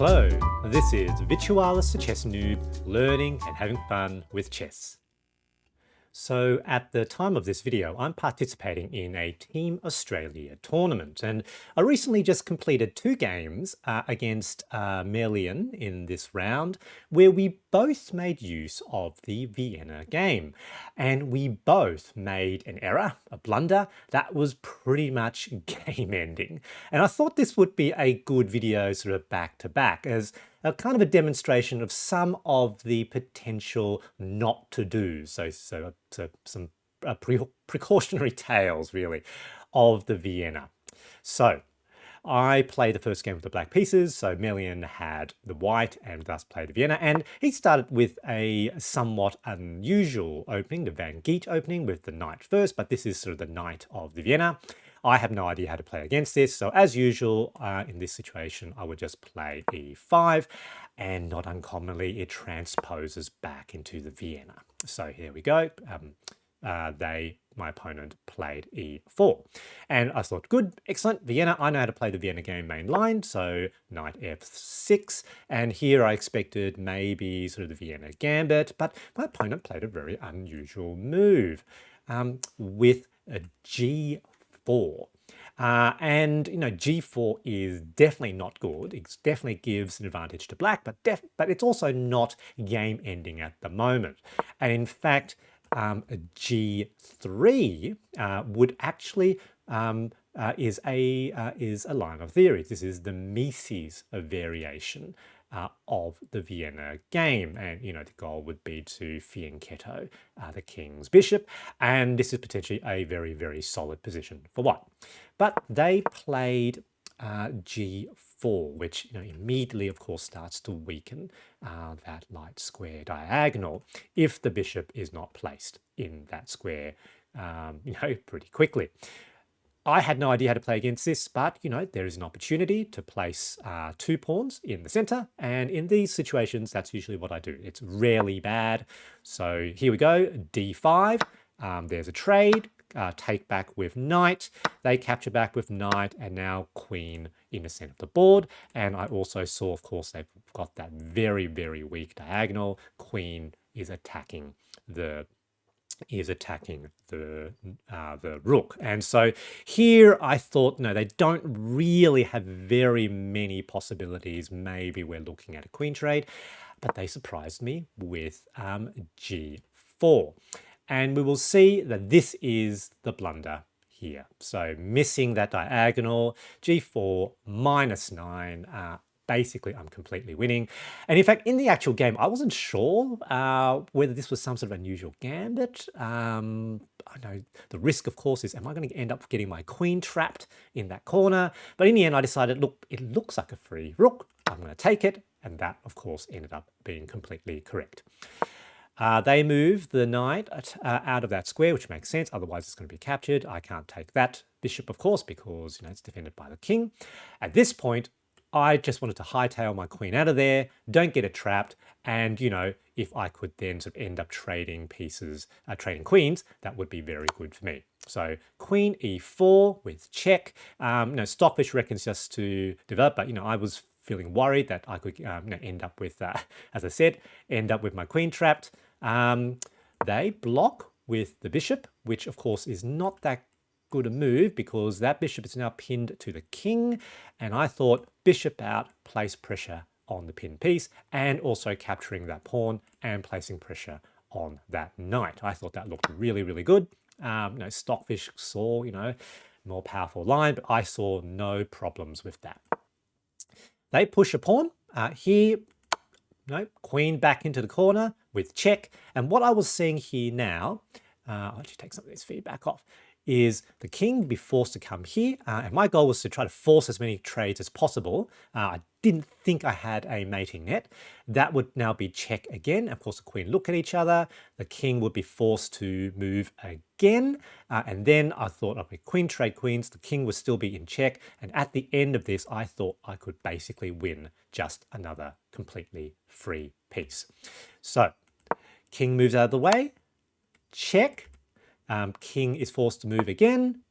Hello, this is Virtualis the Chess Noob, learning and having fun with chess. So at the time of this video, I'm participating in a Team Australia tournament, and I recently just completed 2 games against Melian in this round, where we both made use of the Vienna game, and we both made an error, a blunder, that was pretty much game-ending. And I thought this would be a good video sort of back-to-back, as a kind of a demonstration of some of the potential not to do. So some precautionary tales, really, of the Vienna. So I played the first game with the black pieces, so Melian had the white and thus played the Vienna, and he started with a somewhat unusual opening, the Van Geet opening with the knight first, but this is sort of the knight of the Vienna. I have no idea how to play against this, so as usual, in this situation, I would just play e5, and not uncommonly, it transposes back into the Vienna. So here we go. My opponent played e4. And I thought, good, excellent, Vienna. I know how to play the Vienna game main line, so knight f6. And here I expected maybe sort of the Vienna Gambit, but my opponent played a very unusual move with a g4. And g4 is definitely not good. It definitely gives an advantage to black, but it's also not game ending at the moment. And in fact, a g3 would actually is a line of theory. This is the Mieses Variation of the Vienna game, and the goal would be to fianchetto the king's bishop, and this is potentially a very, very solid position for white. But they played g4, which immediately, of course, starts to weaken that light square diagonal if the bishop is not placed in that square, pretty quickly. I had no idea how to play against this, but there is an opportunity to place 2 pawns in the center, and in these situations, that's usually what I do. It's rarely bad. So here we go, d5. There's a trade. Take back with knight, they capture back with knight, and now queen in the center of the board. And I also saw, of course, they've got that very, very weak diagonal. Queen is attacking the rook. And so here I thought, no, they don't really have very many possibilities. Maybe we're looking at a queen trade, but they surprised me with g4. And we will see that this is the blunder here. So missing that diagonal, g4 -9, basically I'm completely winning. And in fact, in the actual game, I wasn't sure whether this was some sort of unusual gambit. I know the risk, of course, is am I going to end up getting my queen trapped in that corner? But in the end, I decided, look, it looks like a free rook. I'm going to take it. And that, of course, ended up being completely correct. They move the knight out of that square, which makes sense. Otherwise, it's going to be captured. I can't take that bishop, of course, because it's defended by the king. At this point, I just wanted to hightail my queen out of there, don't get it trapped, and if I could then sort of end up trading pieces, trading queens, that would be very good for me. So queen e4 with check. Stockfish reckons just to develop, but I was feeling worried that I could end up with, as I said, end up with my queen trapped. They block with the bishop, which of course is not that good a move because that bishop is now pinned to the king. And I thought bishop out, place pressure on the pinned piece, and also capturing that pawn and placing pressure on that knight. I thought that looked really, really good. Stockfish saw, more powerful line, but I saw no problems with that. They push a pawn here. Queen back into the corner with check. And what I was seeing here now, I'll actually take some of this feedback off, is the king be forced to come here. And my goal was to try to force as many trades as possible. I didn't think I had a mating net. That would now be check again. Of course, the queen look at each other. The king would be forced to move again. And then I thought, okay, queen trade queens. The king would still be in check. And at the end of this, I thought I could basically win just another completely free piece. So king moves out of the way. Check. King is forced to move again.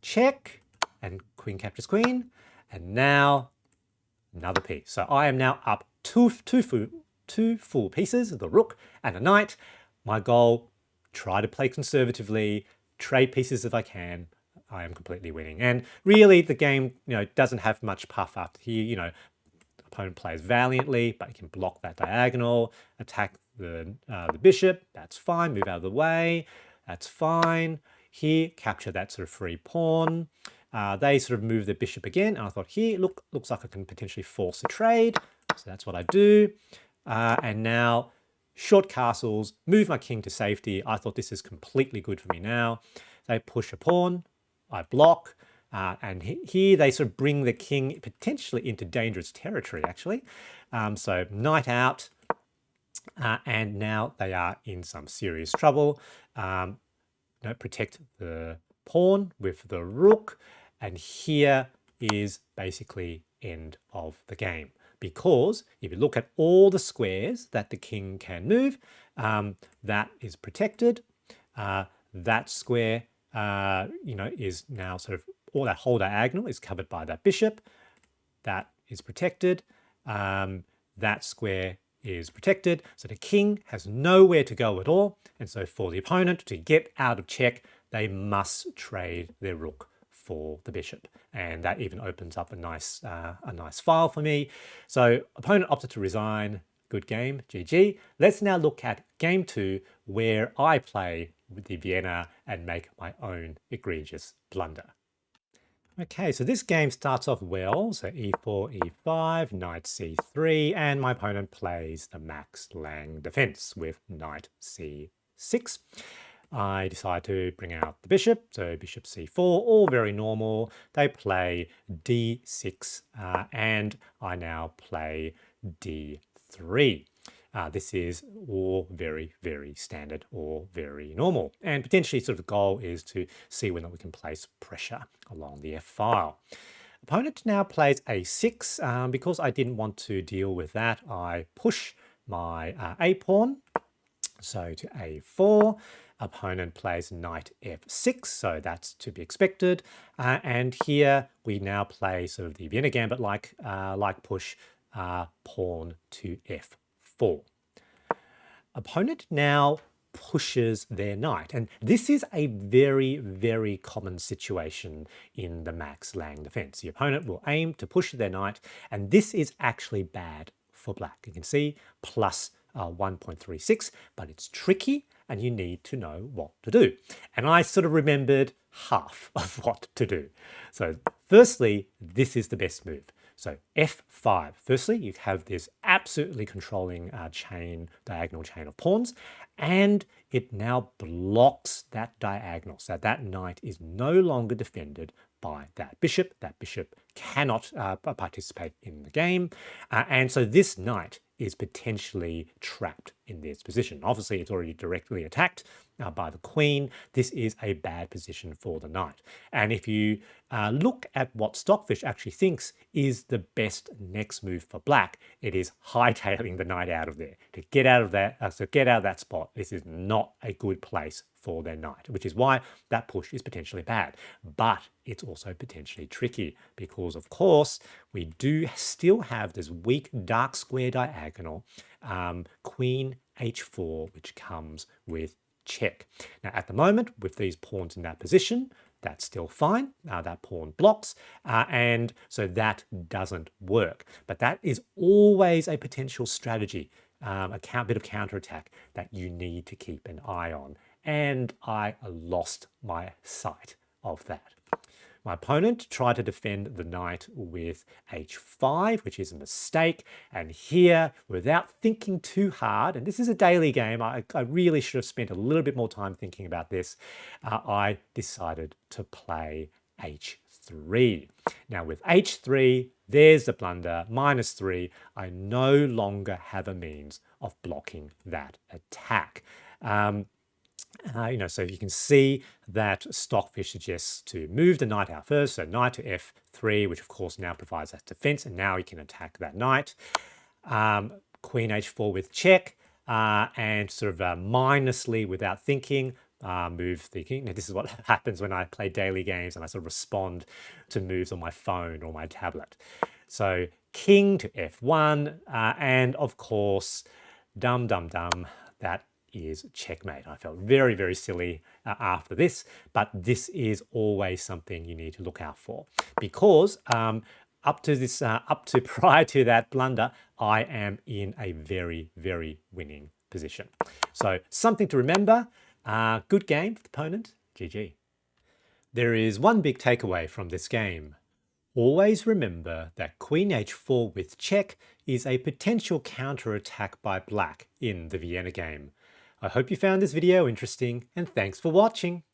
Check. And queen captures queen. And now another piece. So I am now up two full pieces, the rook and a knight. My goal, try to play conservatively, trade pieces if I can. I am completely winning. And really, the game, doesn't have much puff after here. Opponent plays valiantly, but you can block that diagonal, attack the bishop. That's fine. Move out of the way. That's fine. Here, capture that sort of free pawn. They sort of move the bishop again, and I thought, here, looks like I can potentially force a trade. So that's what I do. And now, short castles, move my king to safety. I thought this is completely good for me now. They push a pawn. I block. And here they sort of bring the king potentially into dangerous territory, actually. So knight out. And now they are in some serious trouble. Protect the pawn with the rook. And here is basically end of the game. Because if you look at all the squares that the king can move, that is protected. That square, is now sort of, all that whole diagonal is covered by that bishop. That is protected. That square is protected. So the king has nowhere to go at all. And so for the opponent to get out of check, they must trade their rook for the bishop. And that even opens up a nice file for me. So opponent opted to resign. Good game, GG. Let's now look at game 2, where I play with the Vienna and make my own egregious blunder. Okay, so this game starts off well. So e4, e5, knight c3, and my opponent plays the Max Lang defense with knight c6. I decide to bring out the bishop, so bishop c4, all very normal. They play d6, and I now play d3. This is all very, very standard or very normal. And potentially sort of the goal is to see whether we can place pressure along the F file. Opponent now plays a6. Because I didn't want to deal with that, I push my a pawn. So to a4. Opponent plays knight f6, so that's to be expected. And here we now play sort of the Vienna Gambit like push, pawn to f4. Opponent now pushes their knight, and this is a very, very common situation in the Max Lang defense. The opponent will aim to push their knight, and this is actually bad for black. You can see plus 1.36, but it's tricky and you need to know what to do. And I sort of remembered half of what to do. So firstly, this is the best move. So f5. Firstly, you have this absolutely controlling diagonal chain of pawns, and it now blocks that diagonal. So that knight is no longer defended by that bishop. That bishop cannot participate in the game. And so this knight is potentially trapped in this position. Obviously, it's already directly attacked by the queen. This is a bad position for the knight. And if you look at what Stockfish actually thinks is the best next move for black, it is hightailing the knight out of there. To get out of that spot, this is not a good place for their knight, which is why that push is potentially bad. But it's also potentially tricky because, of course, we do still have this weak dark square diagonal, queen h4, which comes with check. Now, at the moment, with these pawns in that position, that's still fine. That pawn blocks, and so that doesn't work. But that is always a potential strategy, a bit of counterattack that you need to keep an eye on. And I lost my sight of that. My opponent tried to defend the knight with h5, which is a mistake. And here, without thinking too hard, and this is a daily game, I really should have spent a little bit more time thinking about this, I decided to play h3. Now with h3, there's the blunder, -3. I no longer have a means of blocking that attack. So you can see that Stockfish suggests to move the knight out first, so knight to f3, which of course now provides that defense, and now he can attack that knight. Queen h4 with check, and sort of mindlessly, without thinking, move the king. Now, this is what happens when I play daily games and I sort of respond to moves on my phone or my tablet. So king to f1, and of course, dum dum dum, that is checkmate. I felt very, very silly after this, but this is always something you need to look out for, because up to prior to that blunder, I am in a very, very winning position. So something to remember. Good game for the opponent. GG. There is one big takeaway from this game. Always remember that Queen h4 with check is a potential counter-attack by black in the Vienna game. I hope you found this video interesting, and thanks for watching.